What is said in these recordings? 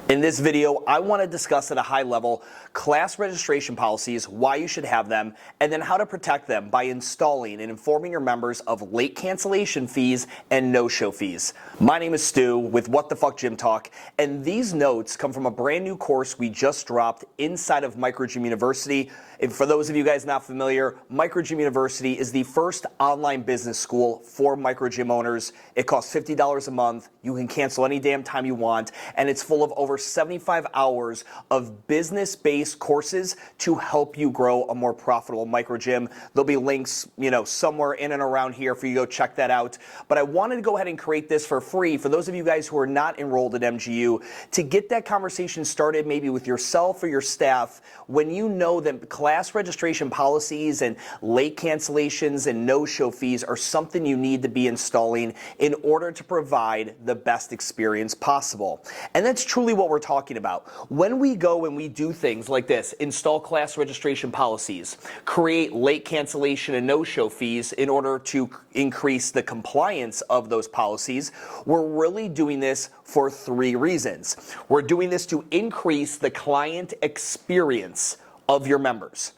In this video, I want to discuss at a high level class registration policies, why you should have them, and then how to protect them by installing and informing your members of late cancellation fees and no-show fees. My name is Stu with What the Fuck Gym Talk, and these notes come from a brand new course we just dropped inside of Microgym University. And for those of you guys not familiar, Microgym University is the first online business school for microgym owners. It costs $50 a month. You can cancel any damn time you want, and it's full of over 75 hours of business-based courses to help you grow a more profitable microgym. There'll be links, somewhere in and around here for you to go check that out. But I wanted to go ahead and create this for free for those of you guys who are not enrolled at MGU to get that conversation started maybe with yourself or your staff when you know that class registration policies and late cancellations and no-show fees are something you need to be installing in order to provide the best experience possible. And that's truly what we're talking about. When we go and we do things like this, install class registration policies, create late cancellation and no-show fees in order to increase the compliance of those policies, we're really doing this for three reasons. We're doing this to increase the client experience of your members.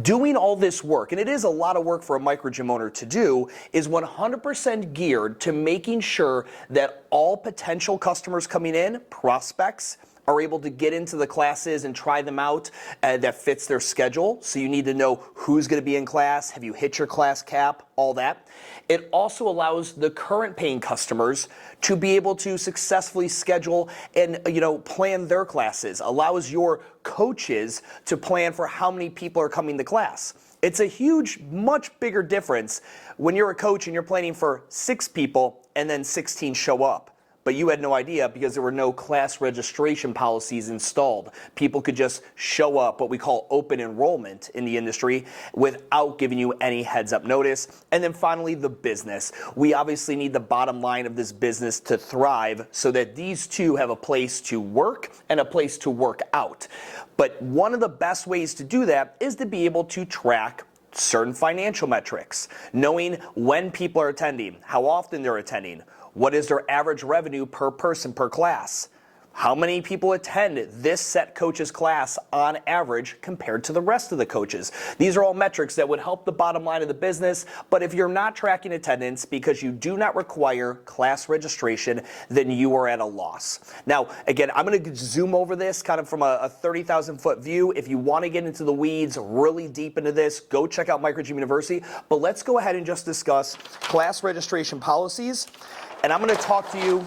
Doing all this work, and it is a lot of work for a microgym owner to do, is 100% geared to making sure that all potential customers coming in, prospects, are able to get into the classes and try them out that fits their schedule. So you need to know who's going to be in class, have you hit your class cap, all that. It also allows the current paying customers to be able to successfully schedule and plan their classes, allows your coaches to plan for how many people are coming to class. It's a huge, much bigger difference when you're a coach and you're planning for 6 people and then 16 show up. But you had no idea because there were no class registration policies installed. People could just show up, what we call open enrollment in the industry, without giving you any heads up notice. And then finally, the business. We obviously need the bottom line of this business to thrive so that these two have a place to work and a place to work out. But one of the best ways to do that is to be able to track certain financial metrics, knowing when people are attending, how often they're attending, what is their average revenue per person per class? How many people attend this set coach's class on average compared to the rest of the coaches? These are all metrics that would help the bottom line of the business, but if you're not tracking attendance because you do not require class registration, then you are at a loss. Now, again, I'm going to zoom over this kind of from a 30,000 foot view. If you want to get into the weeds, really deep into this, go check out Microgym University. But let's go ahead and just discuss class registration policies. And I'm going to talk to you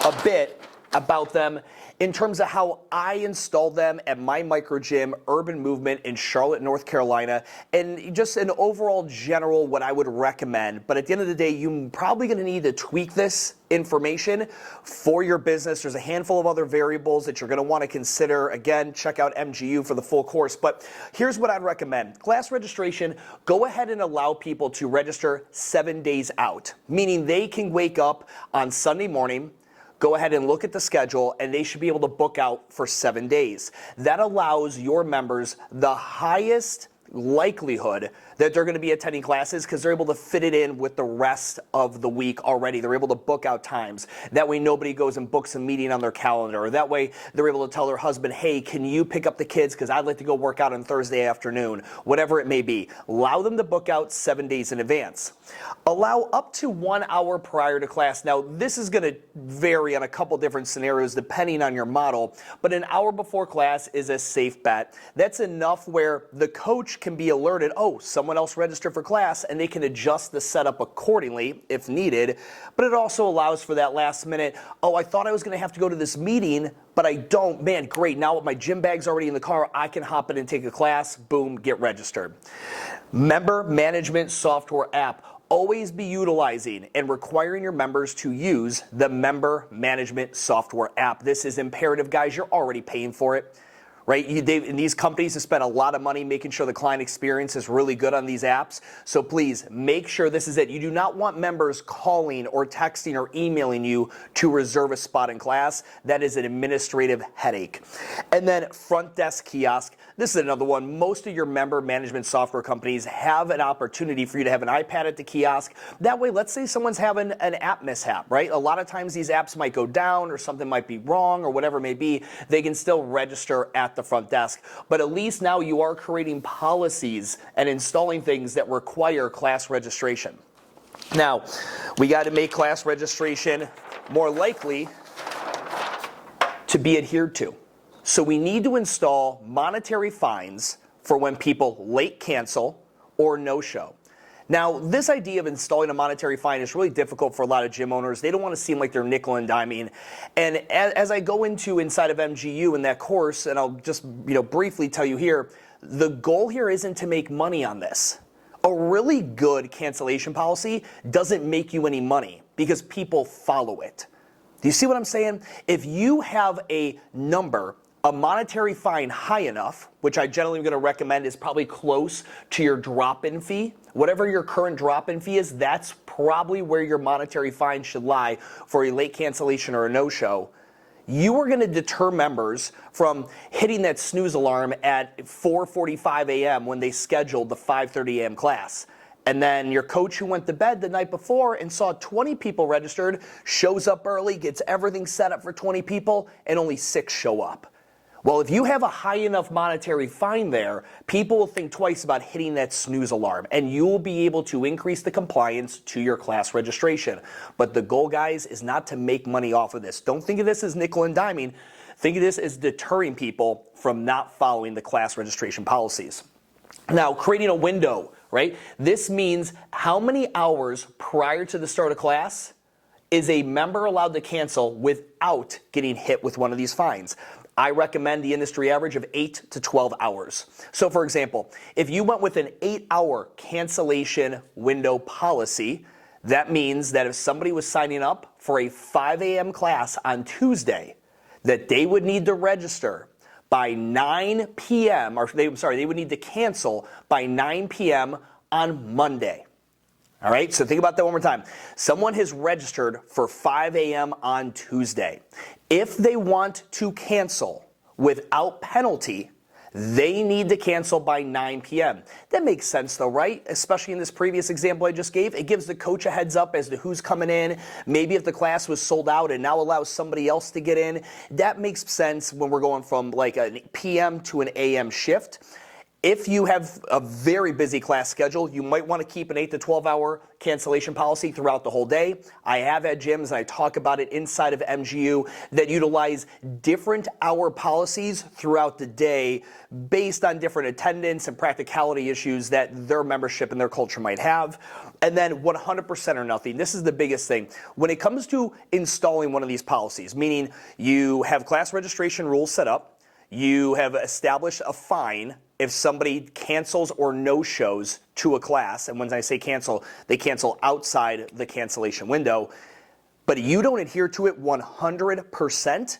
a bit about them in terms of how I installed them at my microgym, Urban Movement in Charlotte, North Carolina, and just an overall general what I would recommend. But at the end of the day, you're probably going to need to tweak this information for your business. There's a handful of other variables that you're going to want to consider. Again, check out MGU for the full course. But here's what I'd recommend. Class registration, go ahead and allow people to register 7 days out, meaning they can wake up on Sunday morning, go ahead and look at the schedule, and they should be able to book out for 7 days. That allows your members the highest likelihood that they're going to be attending classes because they're able to fit it in with the rest of the week already. They're able to book out times. That way nobody goes and books a meeting on their calendar. Or that way they're able to tell their husband, hey, can you pick up the kids because I'd like to go work out on Thursday afternoon, whatever it may be. Allow them to book out 7 days in advance. Allow up to 1 hour prior to class. Now, this is going to vary on a couple different scenarios depending on your model, but an hour before class is a safe bet. That's enough where the coach can be alerted, oh, someone else registered for class, and they can adjust the setup accordingly if needed. But it also allows for that last minute, oh, I thought I was going to have to go to this meeting, but I don't. Man, great. Now my gym bag's already in the car. I can hop in and take a class. Boom, get registered. Member management software app. Always be utilizing and requiring your members to use the member management software app. This is imperative, guys. You're already paying for it. right? And these companies have spent a lot of money making sure the client experience is really good on these apps. So please make sure this is it. You do not want members calling or texting or emailing you to reserve a spot in class. That is an administrative headache. And then front desk kiosk. This is another one. Most of your member management software companies have an opportunity for you to have an iPad at the kiosk. That way, let's say someone's having an app mishap, right? A lot of times these apps might go down or something might be wrong or whatever it may be. They can still register at the front desk. But at least now you are creating policies and installing things that require class registration. Now, we got to make class registration more likely to be adhered to. So we need to install monetary fines for when people late cancel or no-show. Now, this idea of installing a monetary fine is really difficult for a lot of gym owners. They don't want to seem like they're nickel and diming. And as I go into inside of MGU in that course, and I'll just briefly tell you here, the goal here isn't to make money on this. A really good cancellation policy doesn't make you any money because people follow it. Do you see what I'm saying? If you have a number, a monetary fine high enough, which I generally am going to recommend is probably close to your drop-in fee. Whatever your current drop-in fee is, that's probably where your monetary fine should lie for a late cancellation or a no-show. You are going to deter members from hitting that snooze alarm at 4:45 a.m. when they scheduled the 5:30 a.m. class. And then your coach who went to bed the night before and saw 20 people registered shows up early, gets everything set up for 20 people, and only 6 show up. Well, if you have a high enough monetary fine there, people will think twice about hitting that snooze alarm, and you will be able to increase the compliance to your class registration. But the goal, guys, is not to make money off of this. Don't think of this as nickel and diming. Think of this as deterring people from not following the class registration policies. Now, creating a window, right? This means how many hours prior to the start of class is a member allowed to cancel without getting hit with one of these fines. I recommend the industry average of 8 to 12 hours. So for example, if you went with an 8-hour cancellation window policy, that means that if somebody was signing up for a 5 a.m. class on Tuesday, that they would need to register by 9 p.m., they would need to cancel by 9 p.m. on Monday. All right, so think about that one more time. Someone has registered for 5 a.m. on Tuesday. If they want to cancel without penalty, they need to cancel by 9 p.m. That makes sense though, right? Especially in this previous example I just gave. It gives the coach a heads up as to who's coming in. Maybe if the class was sold out and now allows somebody else to get in. That makes sense when we're going from like a p.m. to an a.m. shift. If you have a very busy class schedule, you might want to keep an 8 to 12 hour cancellation policy throughout the whole day. I have at gyms, and I talk about it inside of MGU, that utilize different hour policies throughout the day based on different attendance and practicality issues that their membership and their culture might have. And then 100% or nothing. This is the biggest thing. When it comes to installing one of these policies, meaning you have class registration rules set up, you have established a fine if somebody cancels or no-shows to a class, and when I say cancel, they cancel outside the cancellation window, but you don't adhere to it 100%,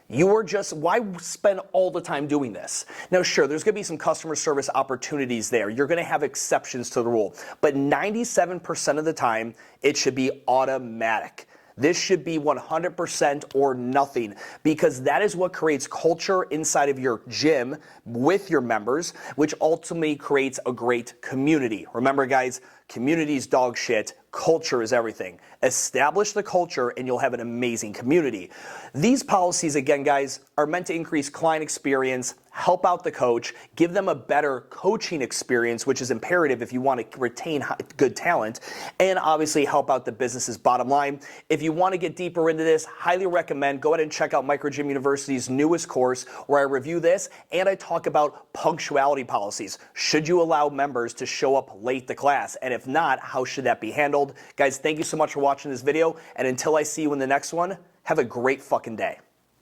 you are just, why spend all the time doing this? Now sure, there's going to be some customer service opportunities there. You're going to have exceptions to the rule, but 97% of the time, it should be automatic. This should be 100% or nothing, because that is what creates culture inside of your gym with your members, which ultimately creates a great community. Remember, guys, community's dog shit. Culture is everything. Establish the culture and you'll have an amazing community. These policies, again, guys, are meant to increase client experience, help out the coach, give them a better coaching experience, which is imperative if you want to retain good talent, and obviously help out the business's bottom line. If you want to get deeper into this, highly recommend go ahead and check out Microgym University's newest course where I review this and I talk about punctuality policies. Should you allow members to show up late to class? And if not, how should that be handled? Guys, thank you so much for watching this video, and until I see you in the next one, have a great fucking day.